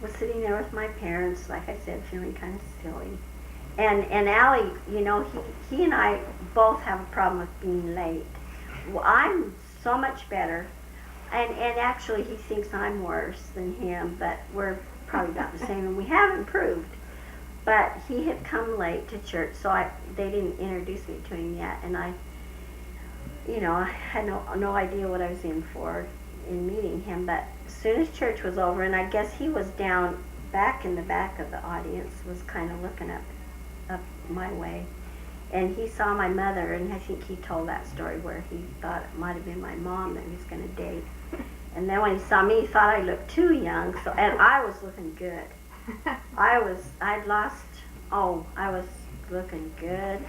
was sitting there with my parents, like I said, feeling kind of silly. And Allie, you know, he and I both have a problem with being late. Well, I'm so much better, and actually he thinks I'm worse than him, but we're probably about the same, and we have improved. But he had come late to church, so they didn't introduce me to him yet, and I had no idea what I was in for in meeting him. But as soon as church was over, and I guess he was down back in the back of the audience, was kind of looking up my way, and he saw my mother, and I think he told that story where he thought it might have been my mom that he was going to date. And then when he saw me, he thought I looked too young, and I was looking good. I was looking good.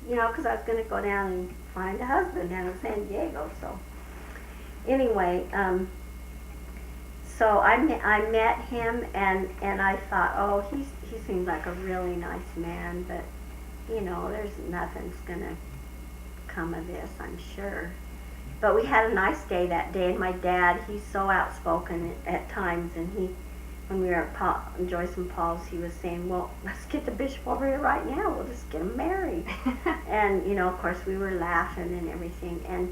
Because I was going to go down and find a husband down in San Diego. So anyway, so I met him, and I thought, oh, he seems like a really nice man, but there's nothing's going to come of this, I'm sure. But we had a nice day that day, and my dad, he's so outspoken at times, and when we were at Joyce and Paul's, he was saying, well, let's get the bishop over here right now, we'll just get him married. And, of course, we were laughing and everything, and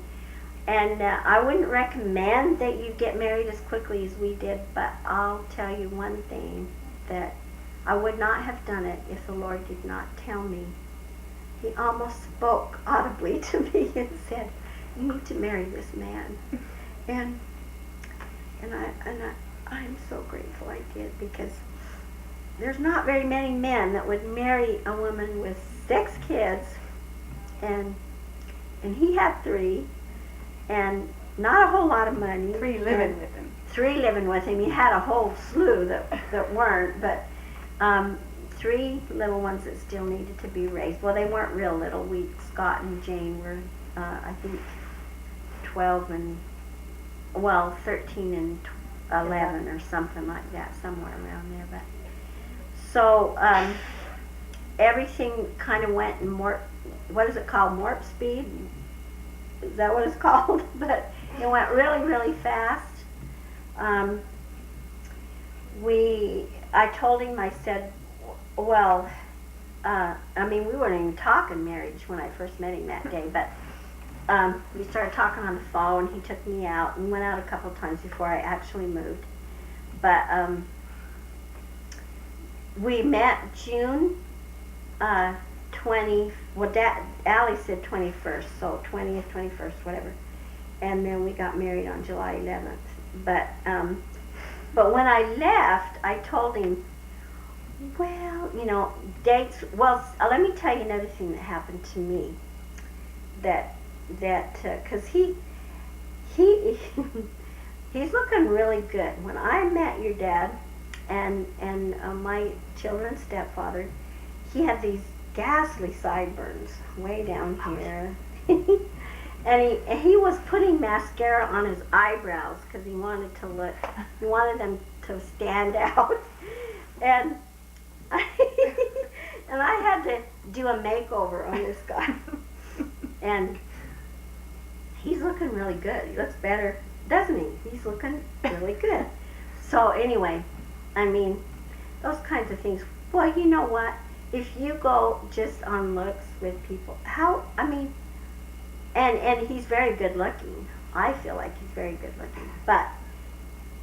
I wouldn't recommend that you get married as quickly as we did, but I'll tell you one thing, that I would not have done it if the Lord did not tell me. He almost spoke audibly to me and said, you need to marry this man. And I'm so grateful I did, because there's not very many men that would marry a woman with 6 kids, and he had 3, and not a whole lot of money. 3 living with him. 3 living with him. He had a whole slew that weren't, but 3 little ones that still needed to be raised. Well, they weren't real little. Scott and Jane were, I think, 13 and 11 or something like that, somewhere around there. But so everything kind of went in what is it called, warp speed? Is that what it's called? But it went really, really fast. I told him, I said, well, we weren't even talking marriage when I first met him that day, but we started talking on the phone. He took me out and went out a couple of times before I actually moved. But we met June 20. Well, Allie said 21st, so 20th, 21st, whatever. And then we got married on July 11th. But when I left, I told him, well, dates. Well, let me tell you another thing that happened to me. Because he's looking really good. When I met your dad and my children's stepfather, he had these ghastly sideburns way down here. And he was putting mascara on his eyebrows because he wanted them to stand out. And I had to do a makeover on this guy. And he's looking really good. He looks better, doesn't he? He's looking really good. So anyway, those kinds of things. Well, you know what? If you go just on looks with people, and he's very good looking. I feel like he's very good looking. But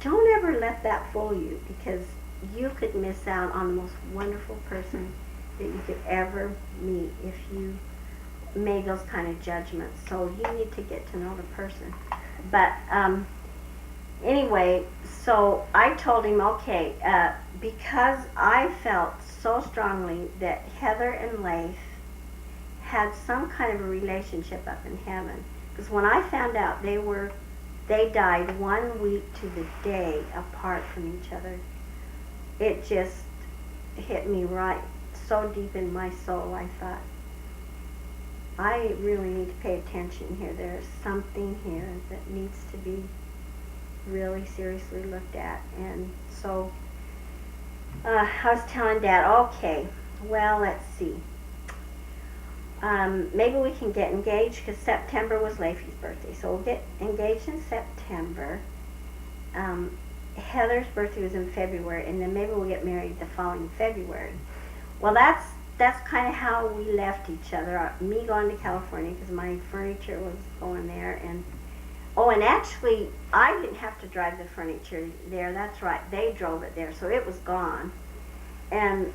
don't ever let that fool you, because you could miss out on the most wonderful person that you could ever meet if you made those kind of judgments. So you need to get to know the person. But anyway, so I told him, okay, because I felt so strongly that Heather and Leif had some kind of a relationship up in heaven. Because when I found out they died 1 week to the day apart from each other, it just hit me right so deep in my soul. I thought, I really need to pay attention here. There's something here that needs to be really seriously looked at. And so I was telling Dad, okay, well, let's see. Maybe we can get engaged, because September was Leify's birthday. So we'll get engaged in September. Heather's birthday was in February, and then maybe we'll get married the following February. Well, that's kind of how we left each other. Me going to California because my furniture was going there, and oh, and actually, I didn't have to drive the furniture there. That's right, they drove it there, so it was gone. And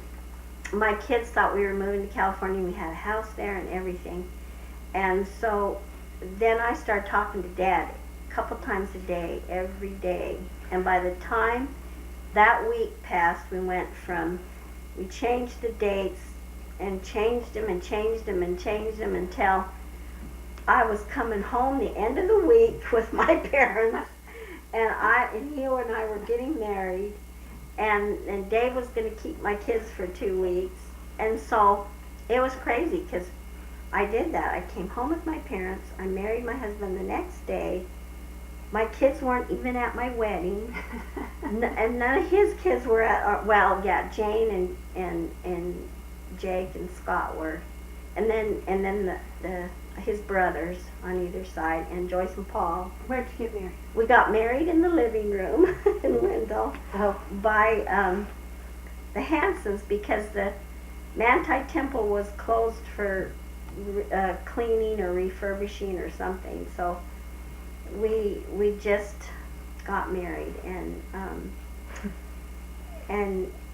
my kids thought we were moving to California. We had a house there and everything. And so then I started talking to Dad a couple times a day, every day. And by the time that week passed, we changed the dates and changed them and changed them and changed them until I was coming home the end of the week with my parents, and Hugh and I were getting married, and Dave was going to keep my kids for 2 weeks, and so it was crazy because I did that. I came home with my parents. I married my husband the next day. My kids weren't even at my wedding, and none of his kids were at. Well, yeah, Jane and Jake and Scott were, and then his brothers on either side, and Joyce and Paul. Where'd you get married? We got married in the living room in Wendell by the Hansons because the Manti Temple was closed for cleaning or refurbishing or something. So we just got married, and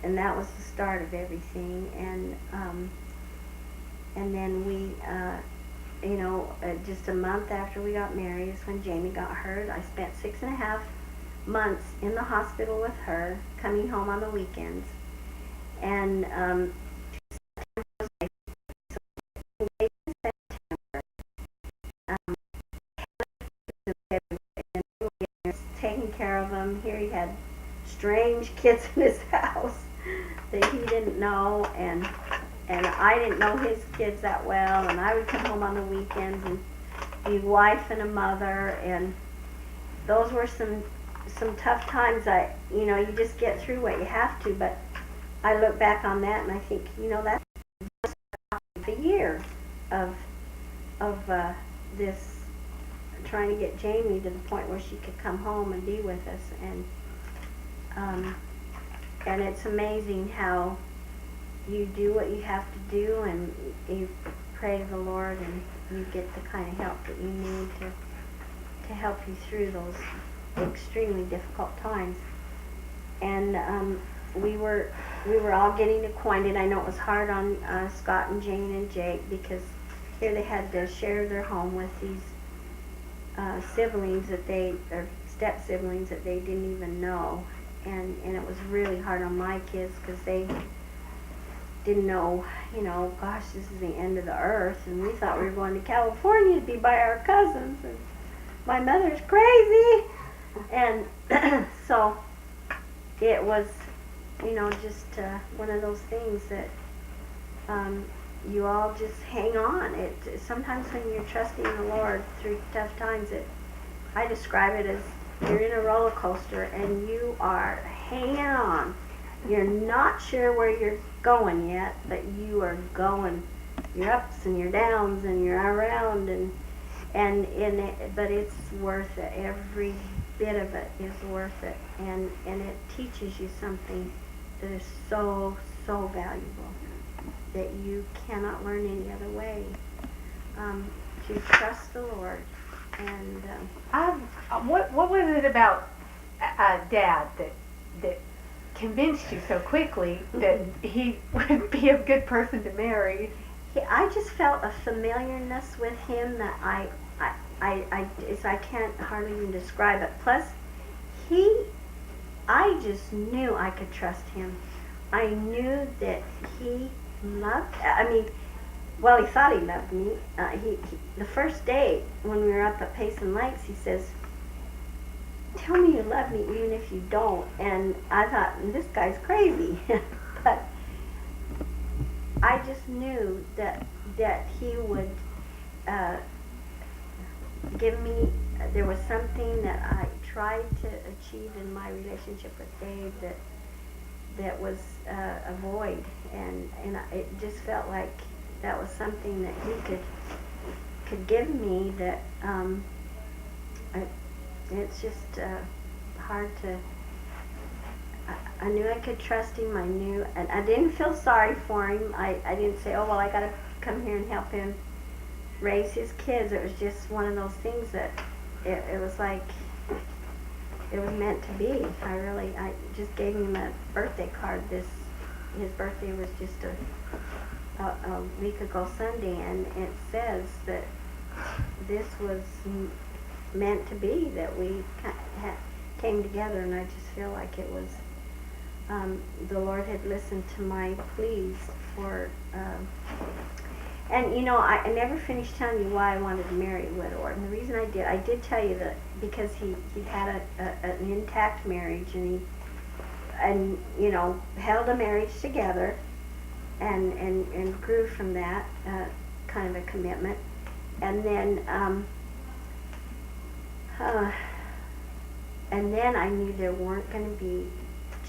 that was the start of everything. And then we. Just a month after we got married is when Jamie got hurt. I spent 6.5 months in the hospital with her, coming home on the weekends. And taking care of him. Here he had strange kids in his house that he didn't know, and I didn't know his kids that well, and I would come home on the weekends and be a wife and a mother, and those were some tough times. You just get through what you have to, but I look back on that and I think, that's a year of this, trying to get Jamie to the point where she could come home and be with us, and it's amazing how you do what you have to do, and you pray to the Lord, and you get the kind of help that you need to help you through those extremely difficult times. And we were all getting acquainted. I know it was hard on Scott and Jane and Jake because here they had to share their home with these siblings or step siblings that they didn't even know, and it was really hard on my kids because they didn't know, gosh, this is the end of the earth, and we thought we were going to California to be by our cousins, and my mother's crazy, and so it was, just one of those things that you all just hang on. Sometimes when you're trusting the Lord through tough times, I describe it as you're in a roller coaster and you are hanging on. You're not sure where you're going yet, but you are going. Your ups and your downs and you're around, but it's worth it. Every bit of it is worth it, and it teaches you something that is so valuable that you cannot learn any other way. To trust the Lord, and what was it about Dad that convinced you so quickly that he would be a good person to marry? I just felt a familiarness with him that I can't hardly even describe it. Plus, I just knew I could trust him. I knew that he loved. He thought he loved me. The first day when we were up at Payson Lakes, he says, "Tell me you love me even if you don't." And I thought, this guy's crazy. But I just knew that he would give me, there was something that I tried to achieve in my relationship with Dave that was a void, and it just felt like that was something that he could give me that it's just hard to I knew I could trust him. I knew, and I didn't feel sorry for him. I didn't say, oh, well, I got to come here and help him raise his kids. It was just one of those things that it was like it was meant to be. I just gave him a birthday card. His birthday was just a week ago Sunday, and it says that this was meant to be, that we came together, and I just feel like it was the Lord had listened to my pleas for and you know, I never finished telling you why I wanted to marry a widower. And the reason I did tell you that because he had an intact marriage, and you know, held a marriage together, and grew from that kind of a commitment. And then I knew there weren't going to be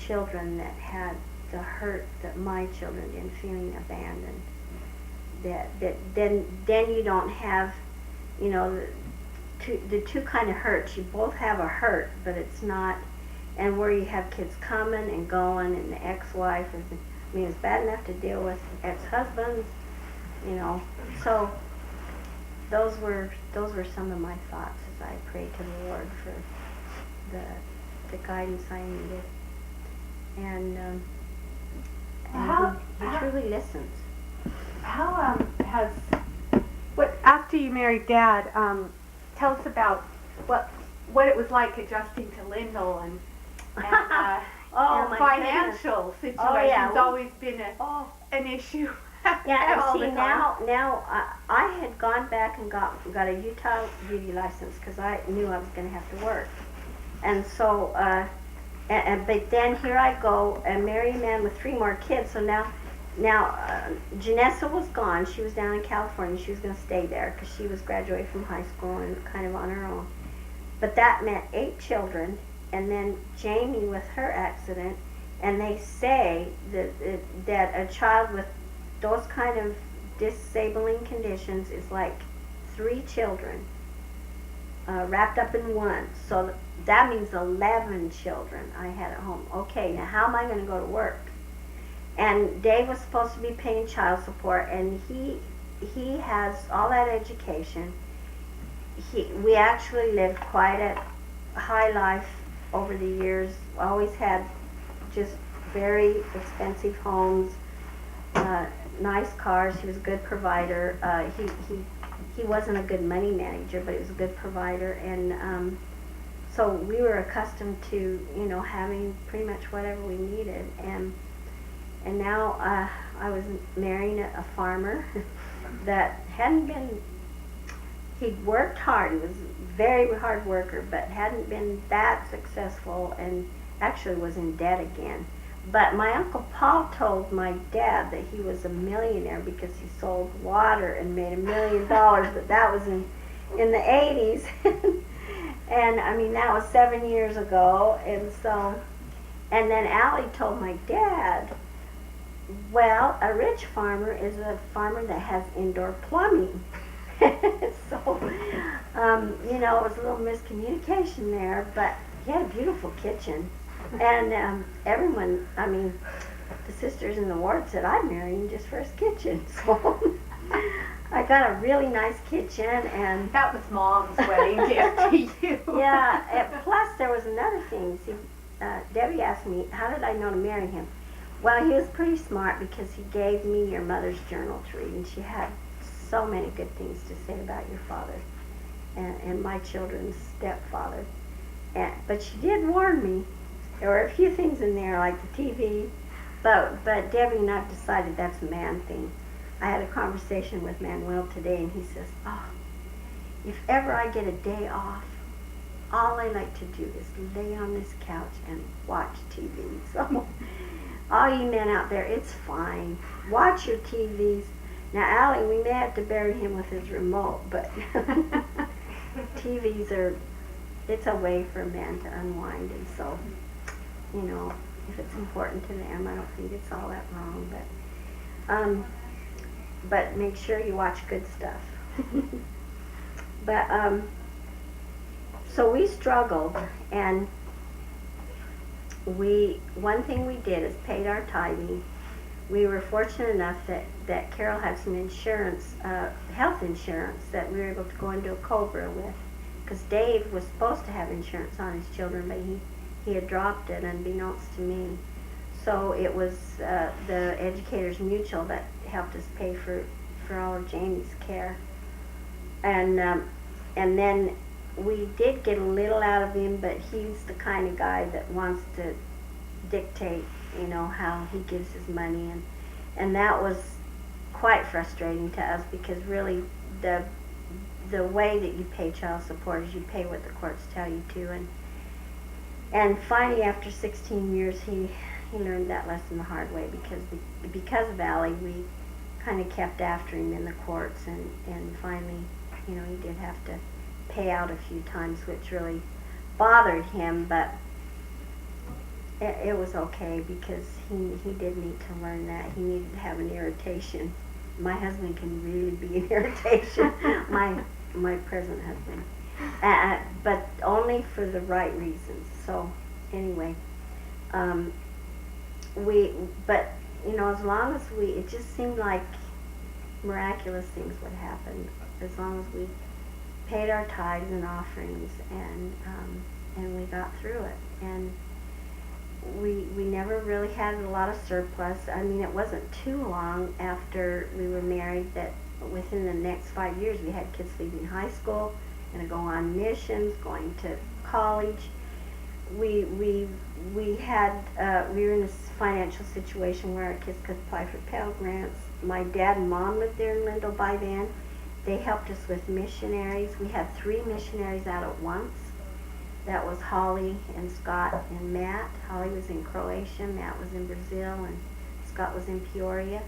children that had the hurt that my children did, feeling abandoned. Then you don't have, you know, the two kind of hurts. You both have a hurt, but it's not, and where you have kids coming and going, and the ex-wife is, I mean, it's bad enough to deal with ex-husbands, you know. So those were some of my thoughts as I prayed to the Lord for the guidance I needed, and he truly listens. How has after you married Dad? Tell us about what it was like adjusting to Lyndall, and oh, your financial situation's always been an issue. Yeah, and see, now I had gone back and got a Utah beauty license because I knew I was going to have to work, and so but then here I go and marry a man with 3 more kids. So now Janessa was gone. She was down in California. She was going to stay there because she was graduating from high school and kind of on her own. But that meant 8 children, and then Jamie with her accident. And they say that a child with those kind of disabling conditions is like 3 children wrapped up in one. So that means 11 children I had at home. Okay, now how am I going to go to work? And Dave was supposed to be paying child support, and he has all that education. We actually lived quite a high life over the years. Always had just very expensive homes, nice cars. He was a good provider. He wasn't a good money manager, but he was a good provider, and so we were accustomed to, you know, having pretty much whatever we needed. And now I was marrying a farmer that hadn't been, he'd worked hard, he was a very hard worker, but hadn't been that successful, and actually was in debt again. But my Uncle Paul told my dad that he was a millionaire because he sold water and made $1 million, but that was in the 80s. And I mean, that was 7 years ago. And so, and then Allie told my dad, well, a rich farmer is a farmer that has indoor plumbing. So, you know, it was a little miscommunication there, but he had a beautiful kitchen. And everyone, I mean, the sisters in the ward said, I'd marry him just for his kitchen. So I got a really nice kitchen. And that was Mom's wedding gift to you. Yeah, plus there was another thing. See, Debbie asked me, how did I know to marry him? Well, he was pretty smart because he gave me your mother's journal to read, and she had so many good things to say about your father and my children's stepfather. But she did warn me. There were a few things in there, like the TV, but Debbie and I decided that's a man thing. I had a conversation with Manuel today, and he says, oh, if ever I get a day off, all I like to do is lay on this couch and watch TV. So all you men out there, it's fine. Watch your TVs. Now, Allie, we may have to bury him with his remote, but TVs it's a way for men to unwind, and so, you know, if it's important to them, I don't think it's all that wrong, but make sure you watch good stuff. But, so we struggled, and one thing we did is paid our tithing. We were fortunate enough that Carol had some insurance, health insurance, that we were able to go into a COBRA with. Because Dave was supposed to have insurance on his children, but he had dropped it, unbeknownst to me. So it was the Educators Mutual that helped us pay for all of Jamie's care. And then we did get a little out of him, but he's the kind of guy that wants to dictate, how he gives his money, and that was quite frustrating to us, because really the way that you pay child support is you pay what the courts tell you to, and finally after 16 years he learned that lesson the hard way, because of Allie we kind of kept after him in the courts, and finally he did have to pay out a few times, which really bothered him, but it was okay, because he did need to learn that. He needed to have an irritation. My husband can really be an irritation, my present husband, but only for the right reasons. So anyway, but as long as it just seemed like miraculous things would happen as long as we paid our tithes and offerings, and we got through it. And we never really had a lot of surplus. I mean, it wasn't too long after we were married that within the next 5 years we had kids leaving high school and go on missions, going to college. We were in this financial situation where our kids could apply for Pell Grants. My dad and mom lived there in Lindell by then. They helped us with missionaries. We had 3 missionaries out at once. That was Holly and Scott and Matt. Holly was in Croatia, Matt was in Brazil, and Scott was in Peoria.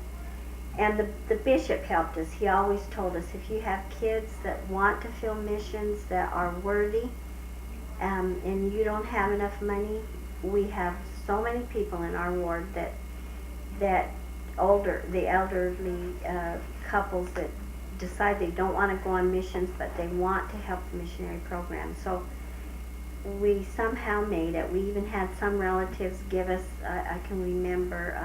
And the bishop helped us. He always told us, if you have kids that want to fill missions, that are worthy, and you don't have enough money, we have so many people in our ward the elderly couples that decide they don't want to go on missions, but they want to help the missionary program. So we somehow made it. We even had some relatives give us, I can remember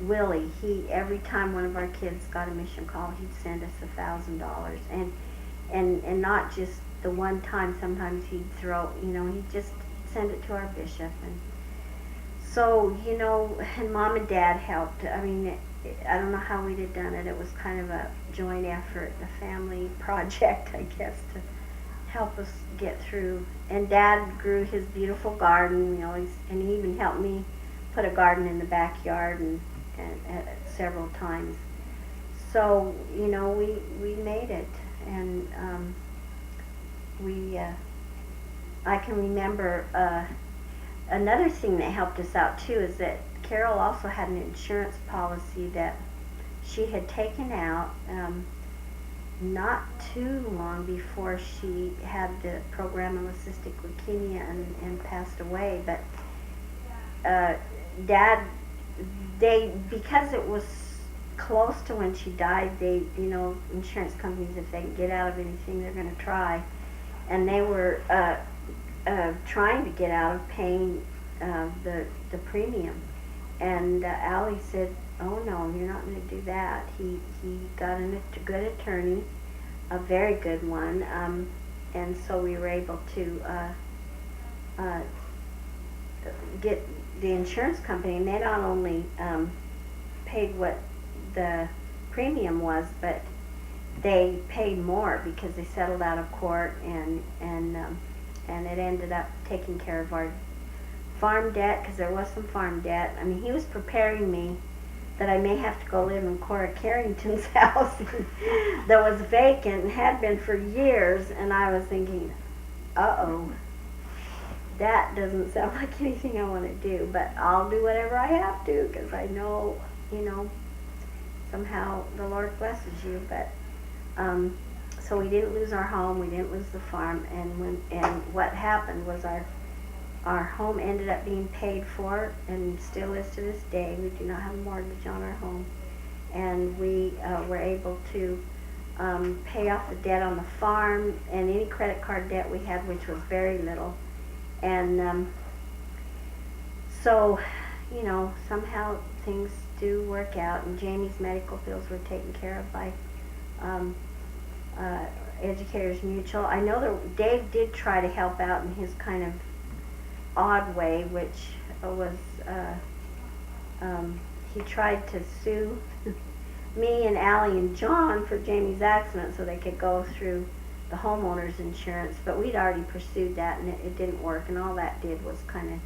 Willie, every time one of our kids got a mission call, he'd send us $1,000, and not just the one time. Sometimes he'd he'd just send it to our bishop, and so and Mom and Dad helped. I mean, I don't know how we'd have done it. It was kind of a joint effort, a family project, I guess, to help us get through. And Dad grew his beautiful garden, and he even helped me put a garden in the backyard and several times. So we made it, and I can remember another thing that helped us out too is that Carol also had an insurance policy that she had taken out not too long before she had the program of cystic leukemia and passed away. But Dad, because it was close to when she died, insurance companies, if they can get out of anything, they're going to try. And they were trying to get out of paying the premium. And Allie said, "Oh no, you're not going to do that." He got a good attorney, a very good one, and so we were able to get the insurance company. And they not only paid what the premium was, but they paid more because they settled out of court, and it ended up taking care of our farm debt, because there was some farm debt. I mean, he was preparing me that I may have to go live in Cora Carrington's house that was vacant and had been for years, and I was thinking, uh-oh, that doesn't sound like anything I want to do, but I'll do whatever I have to, because I know, somehow the Lord blesses you. But so we didn't lose our home, we didn't lose the farm, and what happened was our home ended up being paid for, and still is to this day. We do not have a mortgage on our home, and we were able to pay off the debt on the farm and any credit card debt we had, which was very little, And so, somehow things do work out, and Jamie's medical bills were taken care of by um, Educators Mutual. I know that Dave did try to help out in his kind of odd way, which was he tried to sue me and Allie and John for Jamie's accident so they could go through the homeowner's insurance, but we'd already pursued that, and it didn't work, and all that did was kind of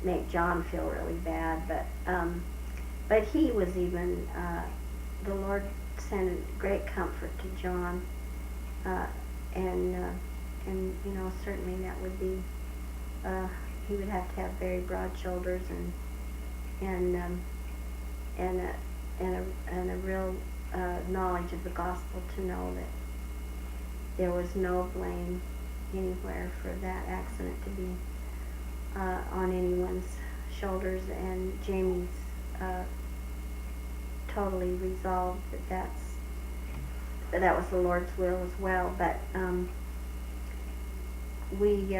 make John feel really bad. But he was even the Lord sent great comfort to John, and certainly that would be he would have to have very broad shoulders and a real knowledge of the gospel to know that there was no blame anywhere for that accident to be on anyone's shoulders, and Jamie's totally resolved that that was the Lord's will as well. But we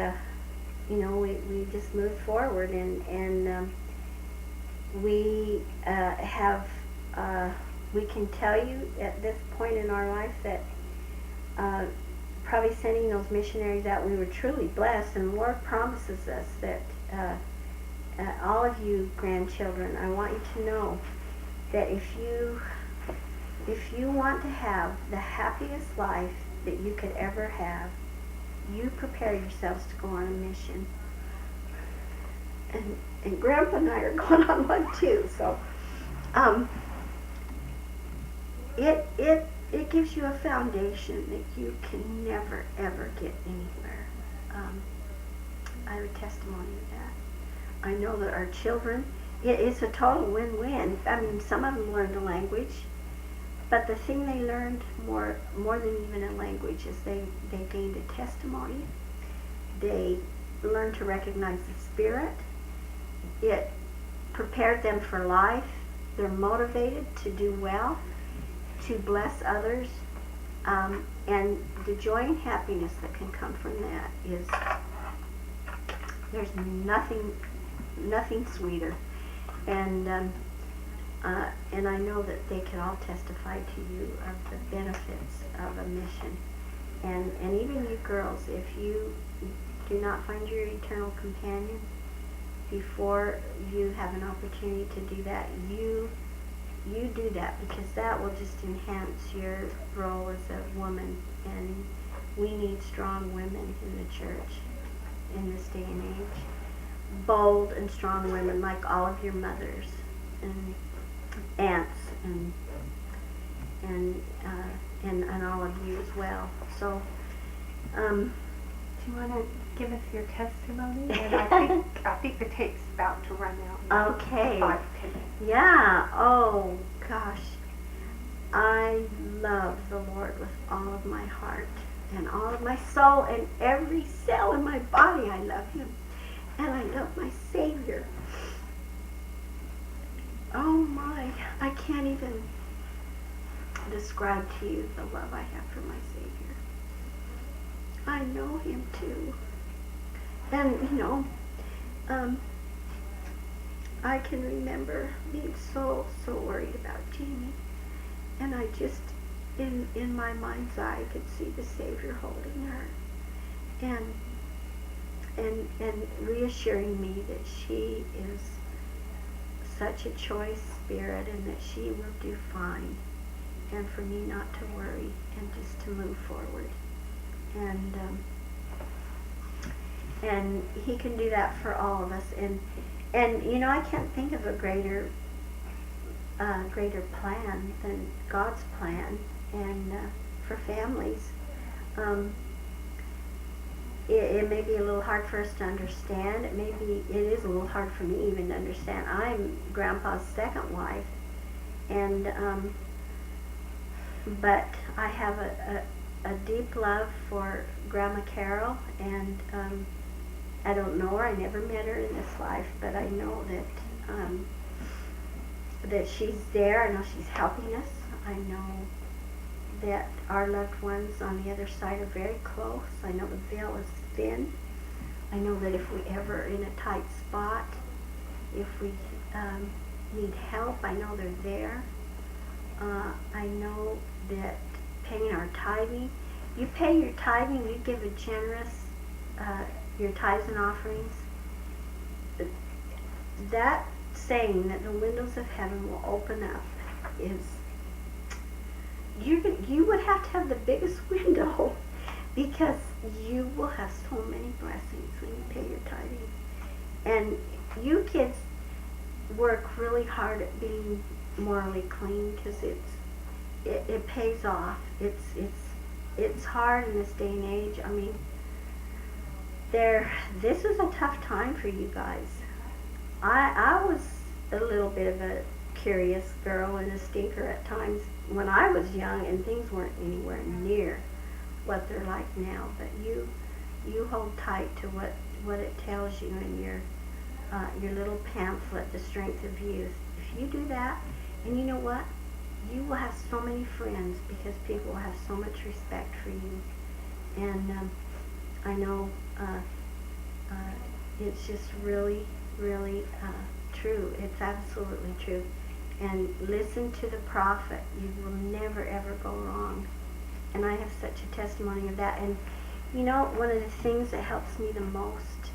just moved forward, and we we can tell you at this point in our life that probably sending those missionaries out, we were truly blessed, and the Lord promises us that all of you grandchildren, I want you to know that if you want to have the happiest life that you could ever have, you prepare yourselves to go on a mission. And Grandpa and I are going on one too, so it gives you a foundation that you can never ever get anywhere. I have a testimony of that. I know that our children, it's a total win-win. I mean, some of them learned a language, but the thing they learned more than even a language is they gained a testimony. They learned to recognize the Spirit. It prepared them for life. They're motivated to do well, to bless others, and the joy and happiness that can come from that is, there's nothing sweeter. And I know that they can all testify to you of the benefits of a mission. And even you girls, if you do not find your eternal companion before you have an opportunity to do that, you do that, because that will just enhance your role as a woman. And we need strong women in the church in this day and age. Bold and strong women like all of your mothers and aunts and all of you as well. So, do you want to give us your testimony? And I think the tape's about to run out. Okay. 5-10 minutes. Yeah. Oh gosh, I love the Lord with all of my heart and all of my soul and every cell in my body. I love Him, and I love my Savior. Oh my, I can't even describe to you the love I have for my Savior. I know Him too. And I can remember being so worried about Jamie, and I just, in my mind's eye, could see the Savior holding her and reassuring me that she is such a choice spirit and that she will do fine, and for me not to worry and just to move forward. And He can do that for all of us. And I can't think of a greater plan than God's plan, and for families. It may be a little hard for us to understand. It is a little hard for me even to understand. I'm Grandpa's second wife, and but I have a deep love for Grandma Carol, and I don't know her. I never met her in this life, but I know that she's there. I know she's helping us. I know that our loved ones on the other side are very close. I know the veil is thin I know that if we ever in a tight spot, if we need help, I know they're there. I know that paying our tithing, you pay your tithing, you give a generous, your tithes and offerings. That saying that the windows of heaven will open up is, you would have to have the biggest window because you will have so many blessings when you pay your tithing. And you kids work really hard at being morally clean because it pays off. It's hard in this day and age. I mean, this is a tough time for you guys. I was a little bit of a curious girl and a stinker at times when I was young, and things weren't anywhere near what they're like now. But you hold tight to what it tells you in your little pamphlet, The Strength of Youth. If you do that, and you know what? You will have so many friends because people will have so much respect for you. And I know it's just really, really true. It's absolutely true. And listen to the prophet. You will never, ever go wrong. And I have such a testimony of that. And you know, one of the things that helps me the most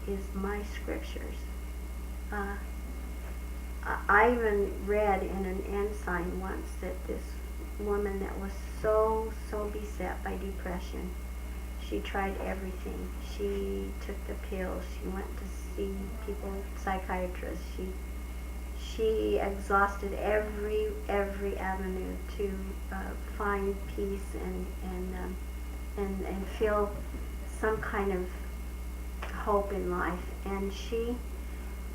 is my scriptures. I even read in an ensign once that this woman that was so beset by depression, she tried everything. She took the pills. She went to see people, psychiatrists. She exhausted every avenue to find peace and feel some kind of hope in life. And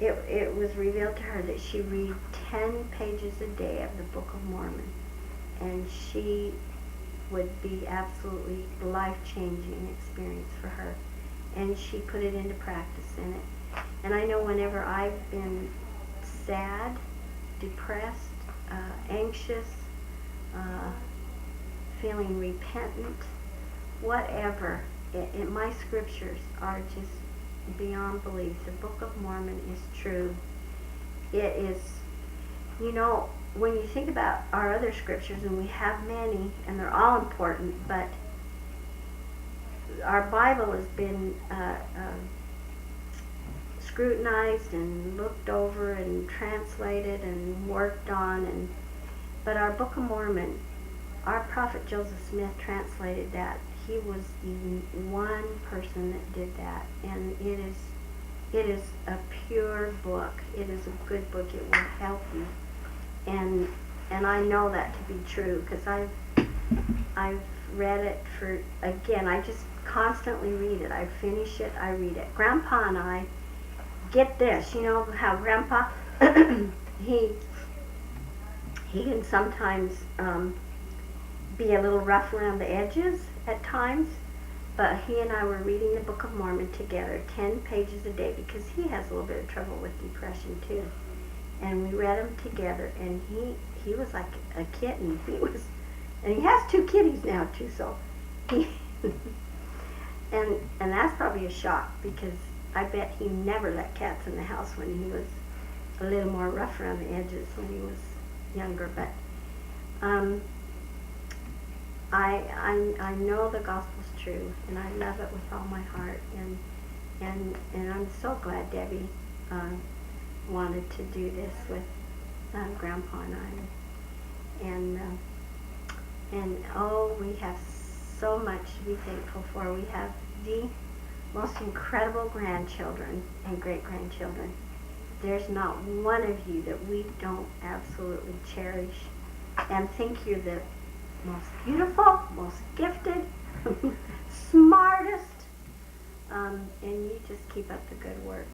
it was revealed to her that she read 10 pages a day of the Book of Mormon, and she would be absolutely life-changing experience for her. And she put it into practice in it. And I know whenever I've been sad, depressed, anxious, feeling repentant, whatever, my scriptures are just beyond belief. The Book of Mormon is true. It is, you know, when you think about our other scriptures, and we have many, and they're all important, but our Bible has been scrutinized and looked over and translated and worked on, but our Book of Mormon, our prophet Joseph Smith translated that. He was the one person that did that, and it is a pure book. It is a good book. It will help you, and I know that to be true because I've read it I just constantly read it. I finish it, I read it. Grandpa and I, get this, you know how Grandpa he can sometimes be a little rough around the edges at times, but he and I were reading the Book of Mormon together, 10 pages a day, because he has a little bit of trouble with depression too. And we read them together, and he was like a kitten. And he has 2 kitties now too, so he and that's probably a shock, because I bet he never let cats in the house when he was a little more rough around the edges when he was younger. But I know the gospel's true, and I love it with all my heart, and I'm so glad Debbie wanted to do this with Grandpa and I, and oh, we have so much to be thankful for. We have the most incredible grandchildren and great-grandchildren. There's not one of you that we don't absolutely cherish and think you're the most beautiful, most gifted, smartest, and you just keep up the good work.